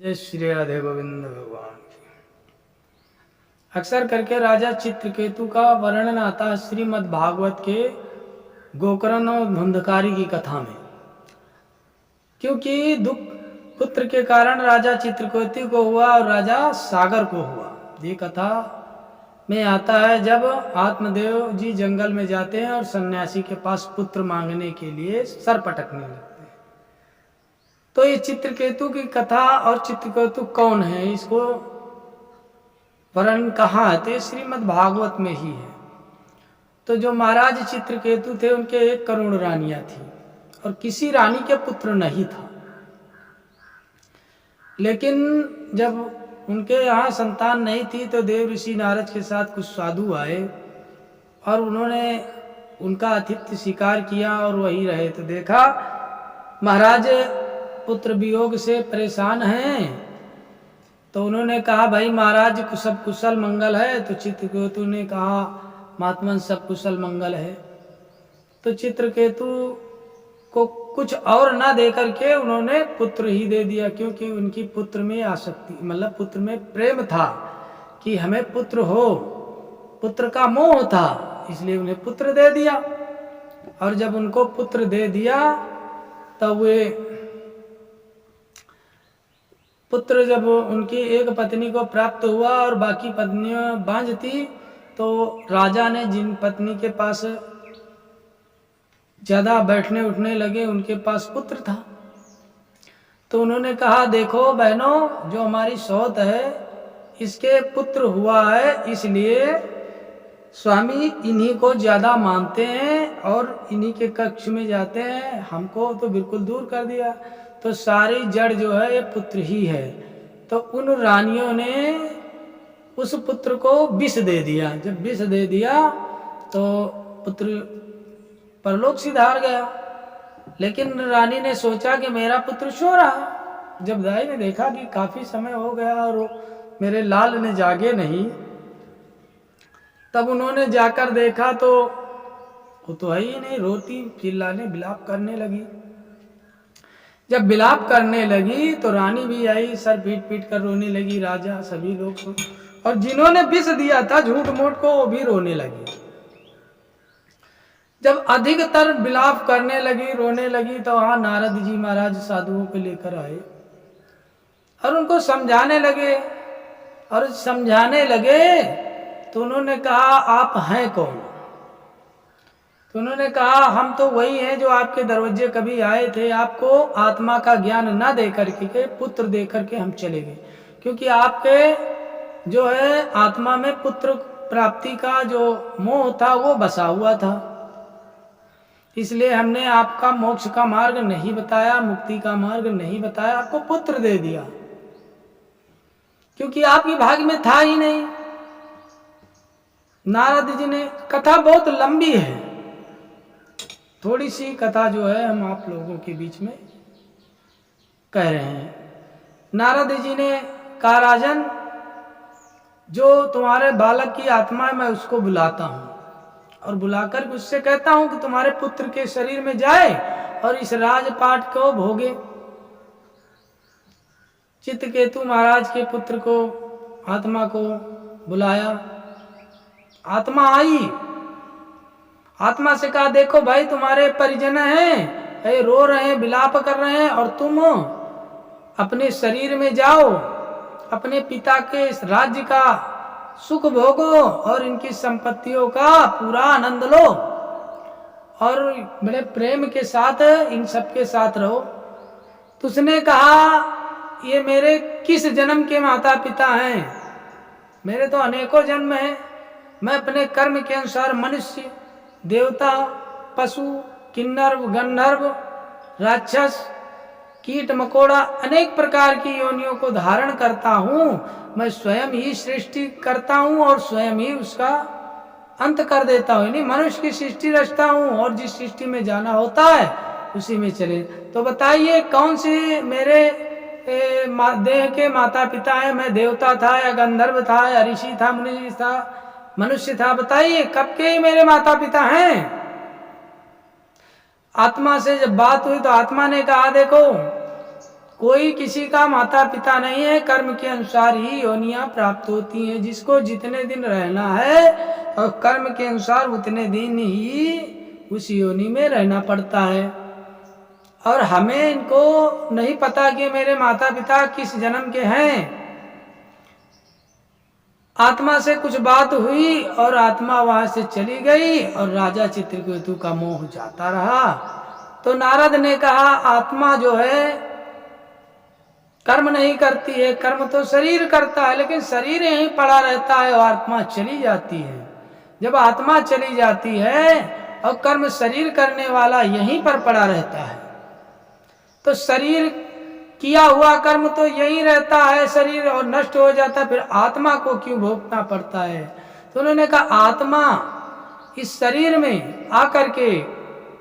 जय श्री राधे गोविंद भगवान की। अक्सर करके राजा चित्रकेतु का वर्णन आता है श्रीमद् भागवत के गोकर्ण और धुंधकारी की कथा में, क्योंकि दुख पुत्र के कारण राजा चित्रकेतु को हुआ और राजा सागर को हुआ। ये कथा में आता है जब आत्मदेव जी जंगल में जाते हैं और सन्यासी के पास पुत्र मांगने के लिए सर पटकने लगते हैं। तो ये चित्रकेतु की कथा और चित्रकेतु कौन है, इसको वर्णन कहाँ है? तो श्रीमद् भागवत में ही है। तो जो महाराज चित्रकेतु थे उनके 1 करोड़ रानियां थी और किसी रानी के पुत्र नहीं था। लेकिन जब उनके यहाँ संतान नहीं थी तो देव ऋषि नारद के साथ कुछ साधु आए और उन्होंने उनका आतिथ्य स्वीकार किया और वही रहे। तो देखा महाराज पुत्र वियोग से परेशान हैं, तो उन्होंने कहा भाई महाराज सब कुशल मंगल है? तो चित्रकेतु ने कहा महात्मन सब कुशल मंगल है। तो चित्रकेतु को कुछ और ना दे करके उन्होंने पुत्र ही दे दिया, क्योंकि उनकी पुत्र में आसक्ति मतलब पुत्र में प्रेम था कि हमें पुत्र हो, पुत्र का मोह था, इसलिए उन्हें पुत्र दे दिया। और जब उनको पुत्र दे दिया तब वे पुत्र जब उनकी एक पत्नी को प्राप्त हुआ और बाकी पत्नियां बांझ थी, तो राजा ने जिन पत्नी के पास ज्यादा बैठने उठने लगे उनके पास पुत्र था। तो उन्होंने कहा देखो बहनों, जो हमारी सौत है इसके पुत्र हुआ है, इसलिए स्वामी इन्हीं को ज्यादा मानते हैं और इन्हीं के कक्ष में जाते हैं, हमको तो बिल्कुल दूर कर दिया। तो सारी जड़ जो है ये पुत्र ही है। तो उन रानियों ने उस पुत्र को विष दे दिया। जब विष दे दिया तो पुत्र परलोक सिधार गया। लेकिन रानी ने सोचा कि मेरा पुत्र सो रहा। जब दाई ने देखा कि काफी समय हो गया और मेरे लाल ने जागे नहीं, तब उन्होंने जाकर देखा तो वो तो है ही नहीं, रोती चिल्लाने विलाप करने लगी। जब विलाप करने लगी तो रानी भी आई, सर पीट पीट कर रोने लगी, राजा सभी लोग, और जिन्होंने विष दिया था झूठ मूठ को वो भी रोने लगी। जब अधिकतर विलाप करने लगी, रोने लगी, तो वहां नारद जी महाराज साधुओं को लेकर आए और उनको समझाने लगे। और समझाने लगे तो उन्होंने कहा आप हैं कौन? तो उन्होंने कहा हम तो वही हैं जो आपके दरवाजे कभी आए थे, आपको आत्मा का ज्ञान ना दे करके पुत्र दे करके हम चले गए, क्योंकि आपके जो है आत्मा में पुत्र प्राप्ति का जो मोह था वो बसा हुआ था, इसलिए हमने आपका मोक्ष का मार्ग नहीं बताया, मुक्ति का मार्ग नहीं बताया, आपको पुत्र दे दिया, क्योंकि आपके भाग्य में था ही नहीं। नारद जी ने, कथा बहुत लंबी है, थोड़ी सी कथा जो है हम आप लोगों के बीच में कह रहे हैं। नारद जी ने कहा राजन, जो तुम्हारे बालक की आत्मा है मैं उसको बुलाता हूं और बुलाकर उससे कहता हूं कि तुम्हारे पुत्र के शरीर में जाए और इस राजपाट को भोगे। चित्रकेतु महाराज के पुत्र को, आत्मा को बुलाया। आत्मा आई, आत्मा से कहा देखो भाई तुम्हारे परिजन हैं, ये रो रहे हैं, विलाप कर रहे हैं, और तुम अपने शरीर में जाओ, अपने पिता के राज्य का सुख भोगो और इनकी संपत्तियों का पूरा आनंद लो और बड़े प्रेम के साथ इन सबके साथ रहो। तो उसने कहा ये मेरे किस जन्म के माता पिता हैं? मेरे तो अनेकों जन्म हैं, मैं अपने कर्म के अनुसार मनुष्य, देवता, पशु, किन्नर, गंधर्व, राक्षस, कीट मकोड़ा, अनेक प्रकार की योनियों को धारण करता हूँ। मैं स्वयं ही सृष्टि करता हूँ और स्वयं ही उसका अंत कर देता हूँ, नहीं मनुष्य की सृष्टि रचता हूँ और जिस सृष्टि में जाना होता है उसी में चले। तो बताइए कौन से मेरे देह के माता पिता है? मैं देवता था या गंधर्व था या ऋषि था, मुनि था, मनुष्य था? बताइए कब के ही मेरे माता पिता हैं? आत्मा से जब बात हुई तो आत्मा ने कहा देखो कोई किसी का माता पिता नहीं है, कर्म के अनुसार ही योनियां प्राप्त होती हैं। जिसको जितने दिन रहना है और कर्म के अनुसार उतने दिन ही उस योनि में रहना पड़ता है। और हमें इनको नहीं पता कि मेरे माता पिता किस जन्म के हैं। आत्मा से कुछ बात हुई और आत्मा वहां से चली गई और राजा चित्रकेतु का मोह जाता रहा। तो नारद ने कहा आत्मा जो है कर्म नहीं करती है, कर्म तो शरीर करता है, लेकिन शरीर यहीं पड़ा रहता है और आत्मा चली जाती है। जब आत्मा चली जाती है और कर्म शरीर करने वाला यहीं पर पड़ा रहता है, तो शरीर किया हुआ कर्म तो यही रहता है, शरीर और नष्ट हो जाता है, फिर आत्मा को क्यों भोगना पड़ता है। तो उन्होंने कहा आत्मा इस शरीर में आकर के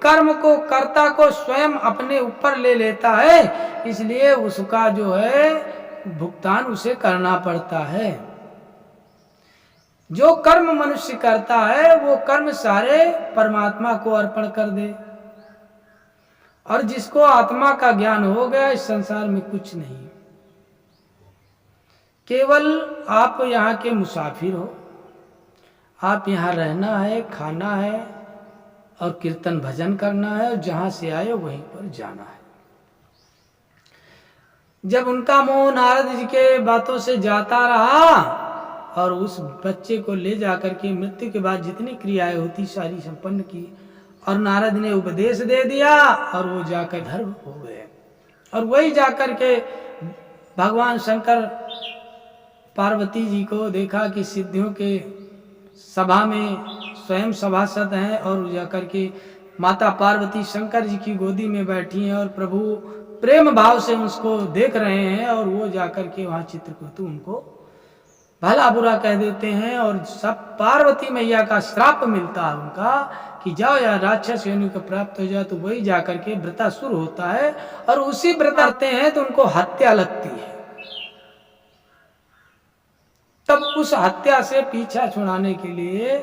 कर्म को, कर्ता को स्वयं अपने ऊपर ले लेता है, इसलिए उसका जो है भुगतान उसे करना पड़ता है। जो कर्म मनुष्य करता है वो कर्म सारे परमात्मा को अर्पण कर दे। और जिसको आत्मा का ज्ञान हो गया, इस संसार में कुछ नहीं, केवल आप यहाँ के मुसाफिर हो। आप यहाँ रहना है, खाना है और कीर्तन भजन करना है, और जहां से आए वहीं पर जाना है। जब उनका मोह नारद जी के बातों से जाता रहा और उस बच्चे को ले जाकर के मृत्यु के बाद जितनी क्रियाएं होती सारी संपन्न की, और नारद ने उपदेश दे दिया और वो जाकर धर्म हो गए। और वही जाकर के भगवान शंकर पार्वती जी को देखा कि सिद्धियों के सभा में स्वयं सभासद हैं, और जाकर के माता पार्वती शंकर जी की गोदी में बैठी हैं और प्रभु प्रेम भाव से उसको देख रहे हैं। और वो जाकर के वहाँ चित्रकूट उनको भला बुरा कह देते हैं, और सब पार्वती मैया का श्राप मिलता है उनका कि जाओ या राक्षस योनि को प्राप्त हो जाए। तो वही जाकर के व्रतासुर होता है, और उसी व्रत करते हैं तो उनको हत्या लगती है। तब उस हत्या से पीछा छुड़ाने के लिए